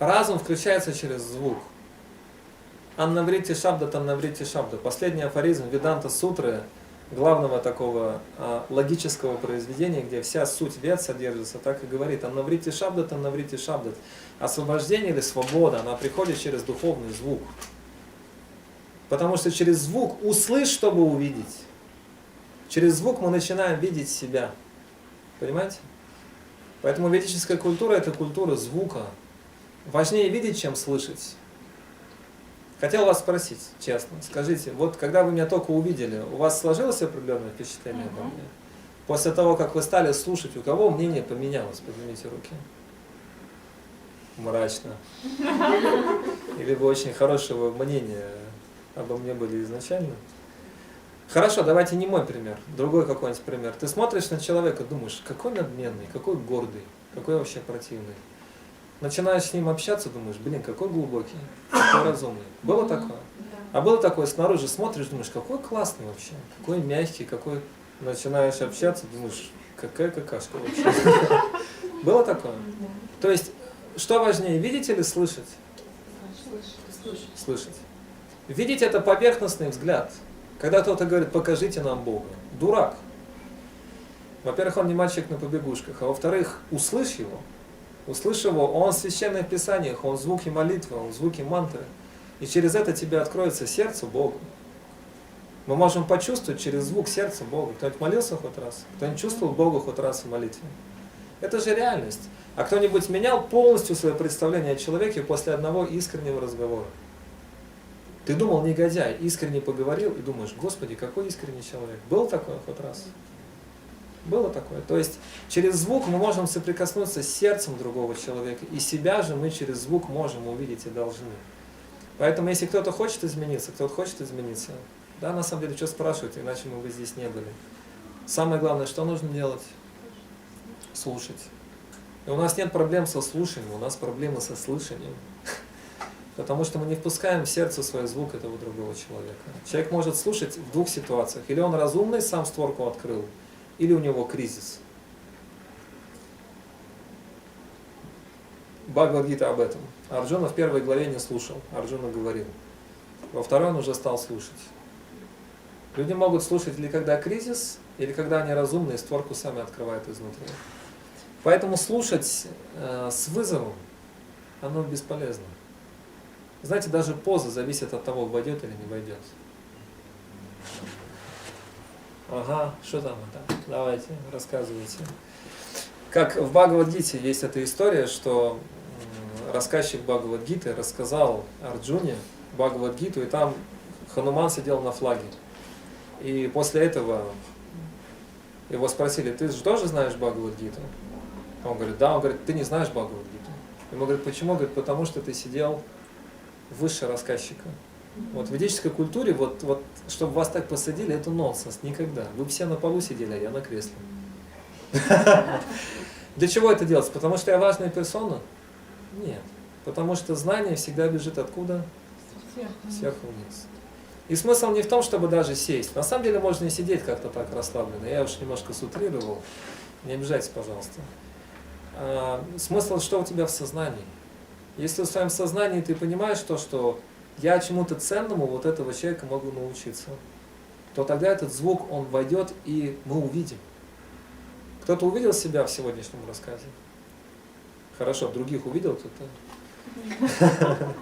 разум включается через звук. Аннаврити шабда, таннаврити шабда. Последний афоризм Веданта Сутры, главного такого логического произведения, где вся суть вед содержится, так и говорит: аннаврити шабда, таннаврити шабда. Освобождение или свобода, она приходит через духовный звук. Потому что через звук услышь, чтобы увидеть. Через звук мы начинаем видеть себя. Понимаете? Поэтому ведическая культура — это культура звука. Важнее видеть, чем слышать. Хотел вас спросить, честно, скажите, вот когда вы меня только увидели, у вас сложилось определенное впечатление обо мне? После того, как вы стали слушать, у кого мнение поменялось? Поднимите руки. Мрачно. Или вы очень хорошего мнения обо мне были изначально? Хорошо, давайте не мой пример, другой какой-нибудь пример. Ты смотришь на человека, думаешь, какой надменный, какой гордый, какой вообще противный. Начинаешь с ним общаться, думаешь, блин, какой глубокий, какой разумный. Было такое? А было такое, снаружи смотришь, думаешь, какой классный вообще, какой мягкий, какой... Начинаешь общаться, думаешь, какая какашка вообще. Было такое? То есть, что важнее, видеть или слышать? Слышать. Видеть — это поверхностный взгляд. Когда кто-то говорит, покажите нам Бога. Дурак. Во-первых, он не мальчик на побегушках, а во-вторых, услышь его. Услышь его, он в священных писаниях, он в звуке молитвы, он в звуке мантры. И через это тебе откроется сердце Бога. Мы можем почувствовать через звук сердца Бога. Кто-нибудь молился хоть раз? Кто-нибудь чувствовал Бога хоть раз в молитве? Это же реальность. А кто-нибудь менял полностью свое представление о человеке после одного искреннего разговора? Ты думал, негодяй, искренне поговорил и думаешь, Господи, какой искренний человек. Было такое хоть раз? Было такое. То есть через звук мы можем соприкоснуться с сердцем другого человека, и себя же мы через звук можем увидеть и должны. Поэтому если кто-то хочет измениться, да, на самом деле, что спрашивать, иначе мы бы здесь не были. Самое главное, что нужно делать? Слушать. И у нас нет проблем со слушанием, у нас проблемы со слышанием. Потому что мы не впускаем в сердце свой звук этого другого человека. Человек может слушать в двух ситуациях. Или он разумный, сам створку открыл, или у него кризис. Бхагавад-гита об этом. Арджуна в первой главе не слушал. Арджуна говорил. Во второй он уже стал слушать. Люди могут слушать или когда кризис, или когда они разумные, створку сами открывают изнутри. Поэтому слушать с вызовом, оно бесполезно. Знаете, даже поза зависит от того, войдет или не войдет. Ага, что там это? Давайте, рассказывайте. Как в Бхагавад-гите есть эта история, что рассказчик Бхагавад-гиты рассказал Арджуне Бхагавад-гиту, и там Хануман сидел на флаге. И после этого его спросили, ты же тоже знаешь Бхагавад-гиту? Он говорит, да. Он говорит, ты не знаешь Бхагавад-гиту. Ему говорит, почему? Говорит, потому что ты сидел выше рассказчика. Вот в ведической культуре, вот, чтобы вас так посадили, это нонсенс, никогда. Вы все на полу сидели, а я на кресле. Для чего это делается? Потому что я важная персона? Нет. Потому что знание всегда бежит откуда? Сверху вниз. И смысл не в том, чтобы даже сесть. На самом деле можно и сидеть как-то так расслабленно. Я уж немножко сутрировал. Не обижайтесь, пожалуйста. Смысл, что у тебя в сознании? Если в своем сознании ты понимаешь то, что я чему-то ценному вот этого человека могу научиться, то тогда этот звук, он войдет, и мы увидим. Кто-то увидел себя в сегодняшнем рассказе? Хорошо, других увидел кто-то?